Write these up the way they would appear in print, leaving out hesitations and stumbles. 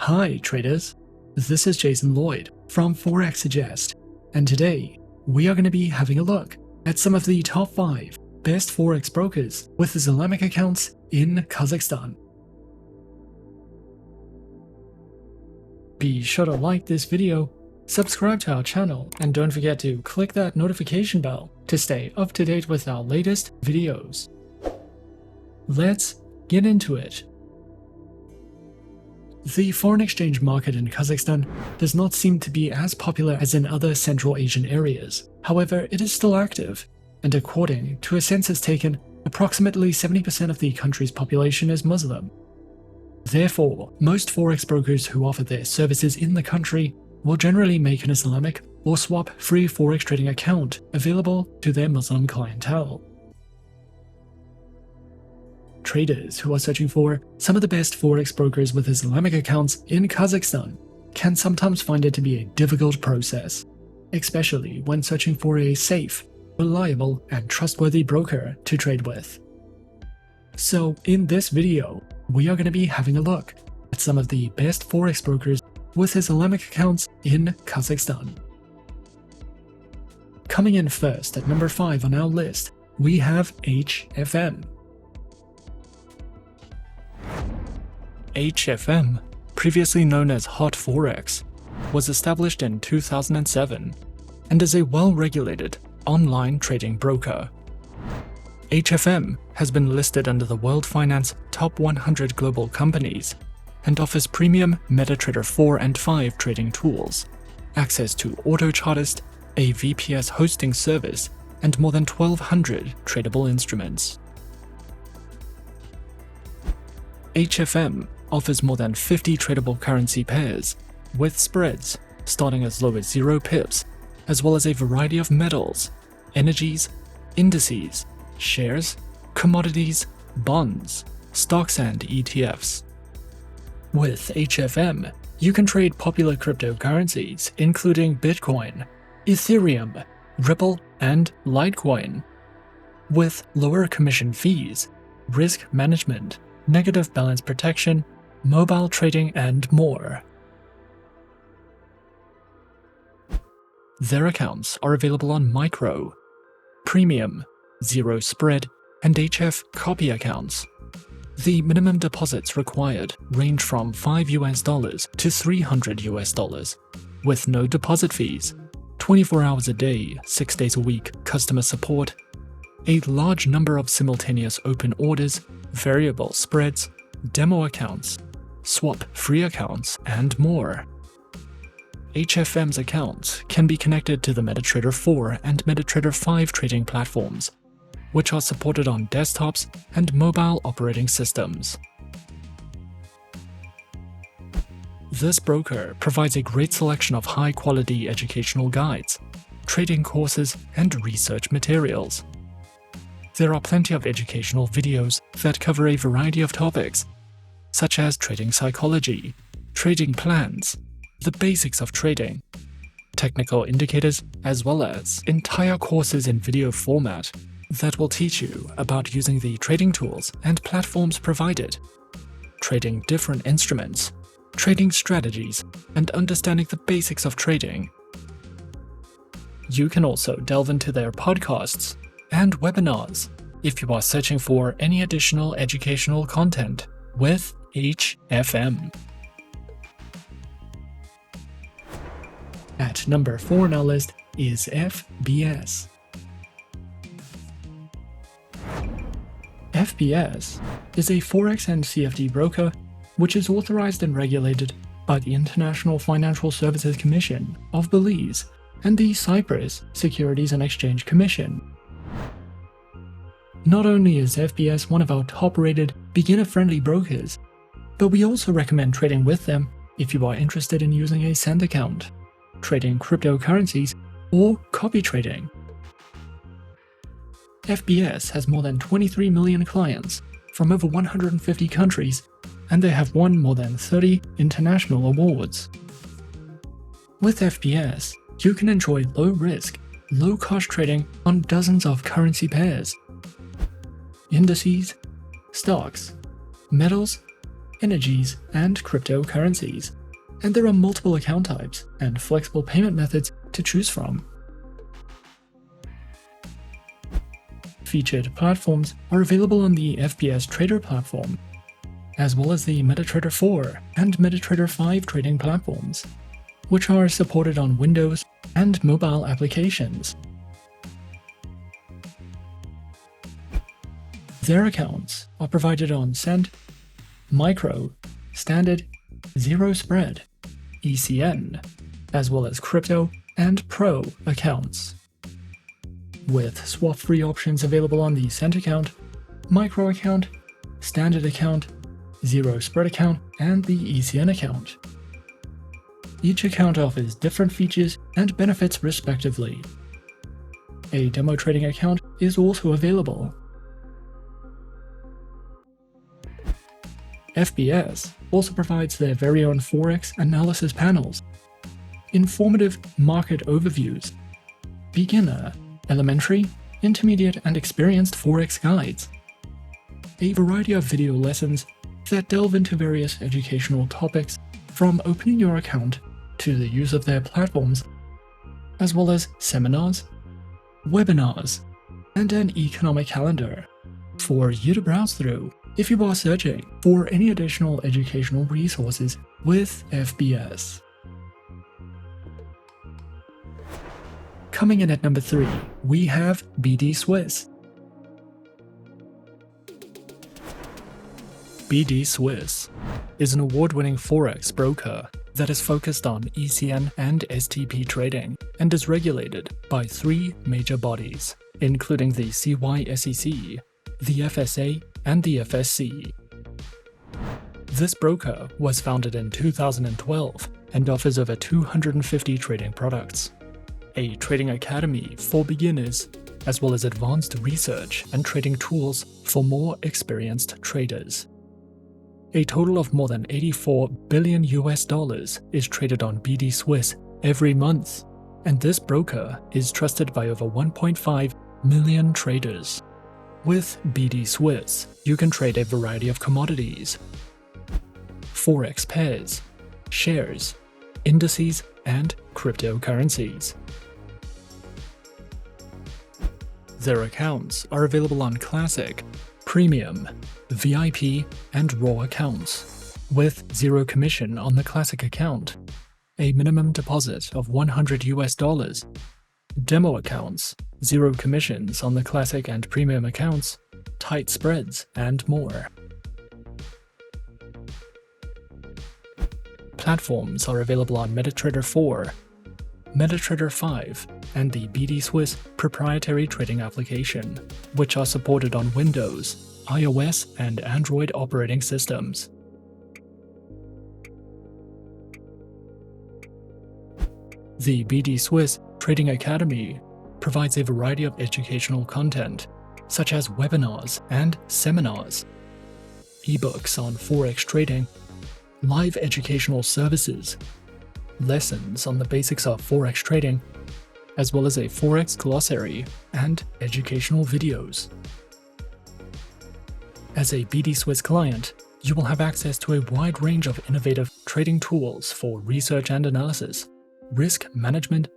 Hi traders, this is Jason Lloyd from Forexsuggest, and today we are going to be having a look at some of the top 5 best Forex brokers with Islamic accounts in Kazakhstan. Be sure to like this video, subscribe to our channel, and don't forget to click that notification bell to stay up to date with our latest videos. Let's get into it. The foreign exchange market in Kazakhstan does not seem to be as popular as in other Central Asian areas. However, it is still active, and according to a census taken, approximately 70% of the country's population is Muslim. Therefore, most Forex brokers who offer their services in the country will generally make an Islamic or swap-free Forex trading account available to their Muslim clientele. Traders who are searching for some of the best Forex brokers with Islamic accounts in Kazakhstan can sometimes find it to be a difficult process, especially when searching for a safe, reliable, and trustworthy broker to trade with. So in this video, we are going to be having a look at some of the best Forex brokers with Islamic accounts in Kazakhstan. Coming in first at number 5 on our list, we have HFM. HFM, previously known as HotForex, was established in 2007 and is a well-regulated online trading broker. HFM has been listed under the World Finance Top 100 Global Companies and offers premium MetaTrader 4 and 5 trading tools, access to AutoChartist, a VPS hosting service, and more than 1,200 tradable instruments. HFM offers more than 50 tradable currency pairs, with spreads starting as low as 0 pips, as well as a variety of metals, energies, indices, shares, commodities, bonds, stocks, and ETFs. With HFM, you can trade popular cryptocurrencies including Bitcoin, Ethereum, Ripple, and Litecoin, with lower commission fees, risk management, negative balance protection, mobile trading, and more. Their accounts are available on micro, premium, zero spread, and HF copy accounts. The minimum deposits required range from $5 to $300, with no deposit fees, 24 hours a day, 6 days a week customer support, a large number of simultaneous open orders, variable spreads, demo accounts, swap-free accounts, and more. HFM's accounts can be connected to the MetaTrader 4 and MetaTrader 5 trading platforms, which are supported on desktops and mobile operating systems. This broker provides a great selection of high-quality educational guides, trading courses, and research materials. There are plenty of educational videos that cover a variety of topics, such as trading psychology, trading plans, the basics of trading, technical indicators, as well as entire courses in video format that will teach you about using the trading tools and platforms provided, trading different instruments, trading strategies, and understanding the basics of trading. You can also delve into their podcasts and webinars if you are searching for any additional educational content with HFM. At number 4 on our list is FBS. FBS is a Forex and CFD broker which is authorized and regulated by the International Financial Services Commission of Belize and the Cyprus Securities and Exchange Commission. Not only is FBS one of our top-rated, beginner-friendly brokers, but we also recommend trading with them if you are interested in using a send account, trading cryptocurrencies, or copy trading. FBS has more than 23 million clients from over 150 countries, and they have won more than 30 international awards. With FBS, you can enjoy low-risk, low-cost trading on dozens of currency pairs, indices, stocks, metals, energies, and cryptocurrencies. and there are multiple account types and flexible payment methods to choose from. Featured platforms are available on the FBS Trader platform, as well as the MetaTrader 4 and MetaTrader 5 trading platforms, which are supported on Windows and mobile applications. Their accounts are provided on Cent, Micro, Standard, Zero Spread, ECN, as well as Crypto and Pro accounts, with swap-free options available on the Cent account, Micro account, Standard account, Zero Spread account, and the ECN account. Each account offers different features and benefits respectively. A demo trading account is also available. FBS also provides their very own Forex analysis panels, informative market overviews, beginner, elementary, intermediate, and experienced Forex guides, a variety of video lessons that delve into various educational topics from opening your account to the use of their platforms, as well as seminars, webinars, and an economic calendar for you to browse through if you are searching for any additional educational resources with FBS. Coming in at number 3, we have BDSwiss. BDSwiss is an award-winning Forex broker that is focused on ECN and STP trading and is regulated by 3 major bodies, including the CYSEC, the FSA, and the FSC. This broker was founded in 2012 and offers over 250 trading products, a trading academy for beginners, as well as advanced research and trading tools for more experienced traders. A total of more than $84 billion is traded on BDSwiss every month, and this broker is trusted by over 1.5 million traders. With BDSwiss, you can trade a variety of commodities, Forex pairs, shares, indices, and cryptocurrencies. Their accounts are available on Classic, Premium, VIP, and Raw accounts, with 0 commission on the Classic account, a minimum deposit of $100, demo accounts, 0 commissions on the Classic and Premium accounts, tight spreads, and more. Platforms are available on MetaTrader 4, MetaTrader 5, and the BDSwiss proprietary trading application, which are supported on Windows, iOS, and Android operating systems. The BDSwiss Trading Academy provides a variety of educational content, such as webinars and seminars, ebooks on Forex trading, live educational services, lessons on the basics of Forex trading, as well as a Forex glossary and educational videos. As a BDSwiss client, you will have access to a wide range of innovative trading tools for research and analysis, risk management,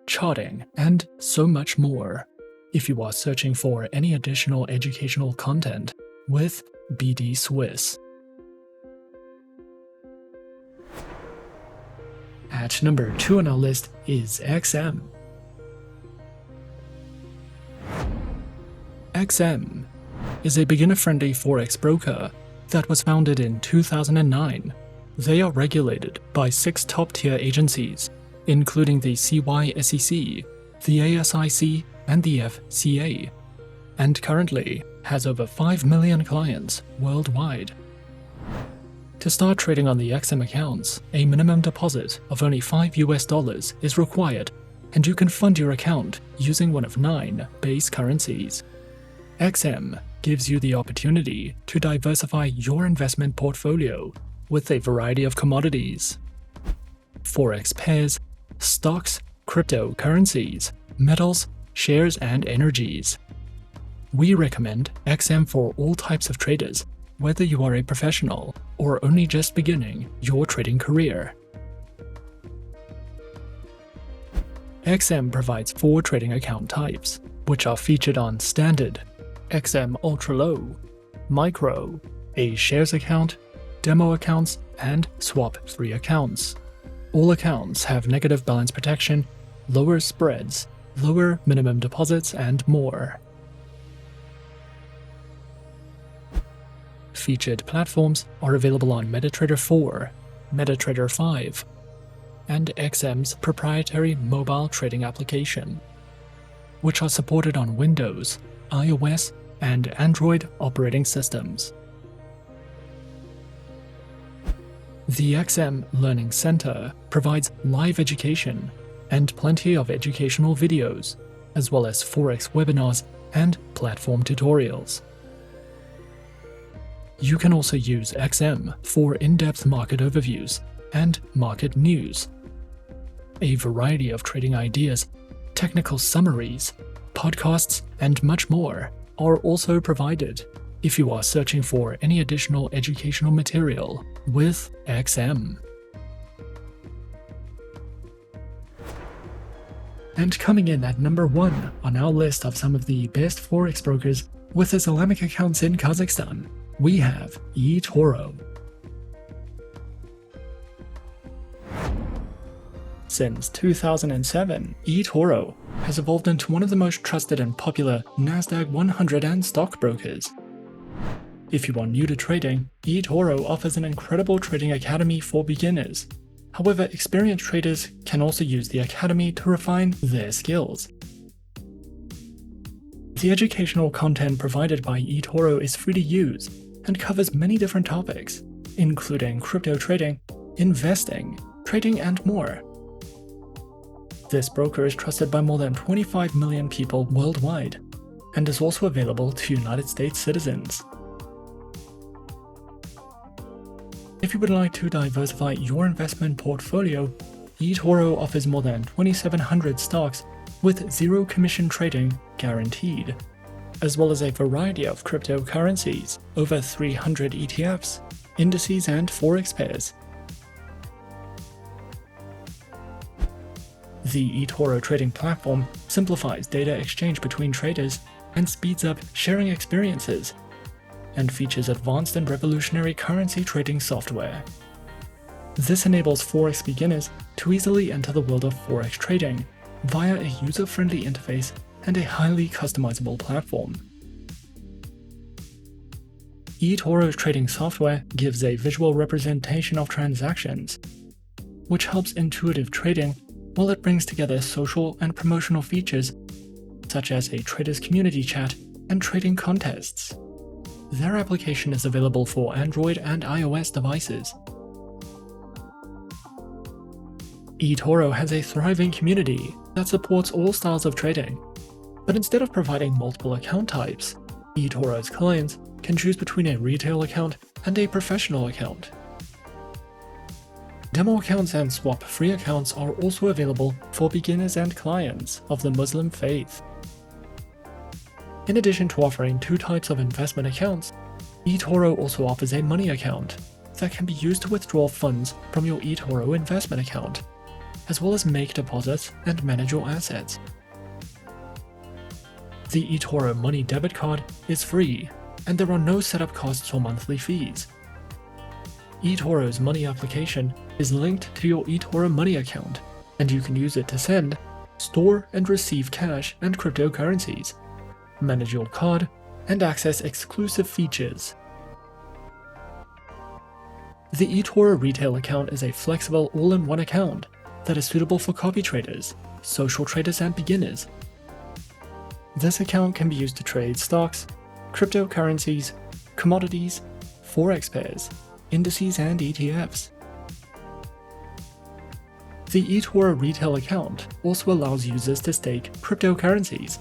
charting, and so much more. If you are searching for any additional educational content with BDSwiss. At number 2 on our list is XM. XM is a beginner-friendly Forex broker that was founded in 2009. They are regulated by 6 top-tier agencies, including the CYSEC, the ASIC, and the FCA, and currently has over 5 million clients worldwide. To start trading on the XM accounts, a minimum deposit of only $5 is required, and you can fund your account using one of 9 base currencies. XM gives you the opportunity to diversify your investment portfolio with a variety of commodities, Forex pairs, stocks, cryptocurrencies, metals, shares, and energies. We recommend XM for all types of traders, whether you are a professional or only just beginning your trading career. XM provides 4 trading account types, which are featured on Standard, XM Ultra Low, Micro, a Shares account, Demo accounts, and Swap-free accounts. All accounts have negative balance protection, lower spreads, lower minimum deposits, and more. Featured platforms are available on MetaTrader 4, MetaTrader 5, and XM's proprietary mobile trading application, which are supported on Windows, iOS, and Android operating systems. The XM Learning Center provides live education and plenty of educational videos, as well as Forex webinars and platform tutorials. You can also use XM for in-depth market overviews and market news. A variety of trading ideas, technical summaries, podcasts, and much more are also provided if you are searching for any additional educational material with XM. And coming in at number 1 on our list of some of the best Forex brokers with Islamic accounts in Kazakhstan, we have eToro. Since 2007, eToro has evolved into one of the most trusted and popular Nasdaq 100 and stockbrokers. If you are new to trading, eToro offers an incredible trading academy for beginners. However, experienced traders can also use the academy to refine their skills. The educational content provided by eToro is free to use and covers many different topics, including crypto trading, investing, trading, and more. This broker is trusted by more than 25 million people worldwide and is also available to United States citizens. If you would like to diversify your investment portfolio, eToro offers more than 2,700 stocks with zero commission trading guaranteed, as well as a variety of cryptocurrencies, over 300 ETFs, indices, and Forex pairs. The eToro trading platform simplifies data exchange between traders and speeds up sharing experiences, and features advanced and revolutionary currency trading software. This enables Forex beginners to easily enter the world of Forex trading via a user-friendly interface and a highly customizable platform. eToro's trading software gives a visual representation of transactions, which helps intuitive trading while it brings together social and promotional features such as a traders community chat and trading contests. Their application is available for Android and iOS devices. eToro has a thriving community that supports all styles of trading, but instead of providing multiple account types, eToro's clients can choose between a retail account and a professional account. Demo accounts and swap-free accounts are also available for beginners and clients of the Muslim faith. In addition to offering 2 types of investment accounts, eToro also offers a money account that can be used to withdraw funds from your eToro investment account, as well as make deposits and manage your assets. The eToro Money debit card is free, and there are no setup costs or monthly fees. eToro's Money application is linked to your eToro Money account, and you can use it to send, store, and receive cash and cryptocurrencies, manage your card, and access exclusive features. The eToro retail account is a flexible all-in-one account that is suitable for copy traders, social traders, and beginners. This account can be used to trade stocks, cryptocurrencies, commodities, Forex pairs, indices, and ETFs. The eToro retail account also allows users to stake cryptocurrencies,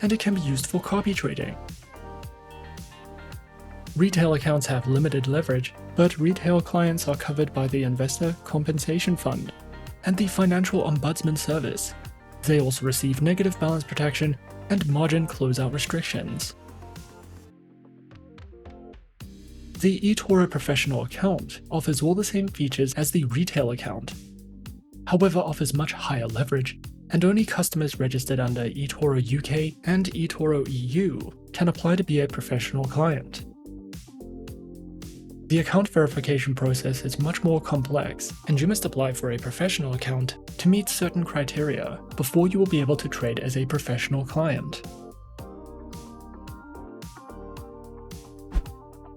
and it can be used for copy trading. Retail accounts have limited leverage, but retail clients are covered by the Investor Compensation Fund and the Financial Ombudsman Service. They also receive negative balance protection and margin closeout restrictions. The eToro Professional account offers all the same features as the retail account, however offers much higher leverage and only customers registered under eToro UK and eToro EU can apply to be a professional client. The account verification process is much more complex, and you must apply for a professional account to meet certain criteria before you will be able to trade as a professional client.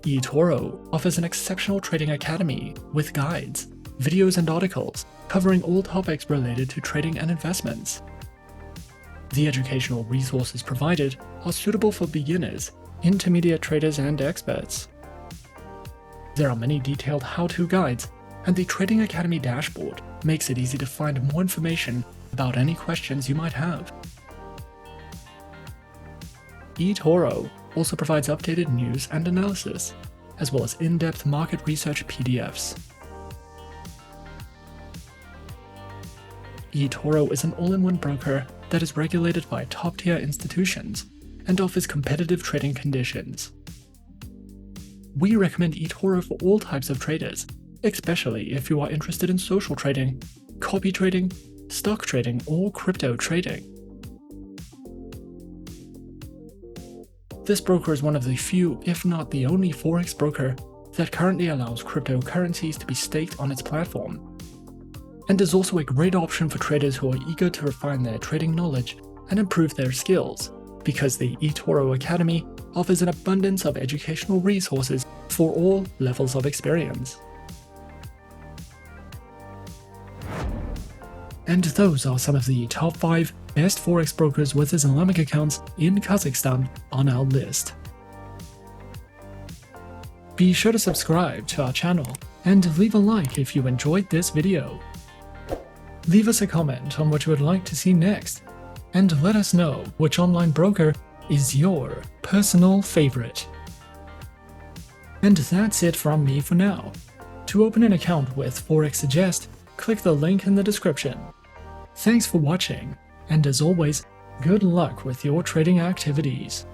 eToro offers an exceptional trading academy with guides, videos and articles covering all topics related to trading and investments. The educational resources provided are suitable for beginners, intermediate traders and experts. There are many detailed how-to guides, and the Trading Academy dashboard makes it easy to find more information about any questions you might have. eToro also provides updated news and analysis, as well as in-depth market research PDFs. eToro is an all-in-one broker that is regulated by top-tier institutions and offers competitive trading conditions. We recommend eToro for all types of traders, especially if you are interested in social trading, copy trading, stock trading, or crypto trading. This broker is one of the few, if not the only Forex broker that currently allows cryptocurrencies to be staked on its platform, and is also a great option for traders who are eager to refine their trading knowledge and improve their skills, because the eToro Academy offers an abundance of educational resources for all levels of experience. And those are some of the top 5 best Forex brokers with Islamic accounts in Kazakhstan on our list. Be sure to subscribe to our channel and leave a like if you enjoyed this video. Leave us a comment on what you would like to see next, and let us know which online broker is your personal favorite. And that's it from me for now. To open an account with Forexsuggest, click the link in the description. Thanks for watching, and as always, good luck with your trading activities.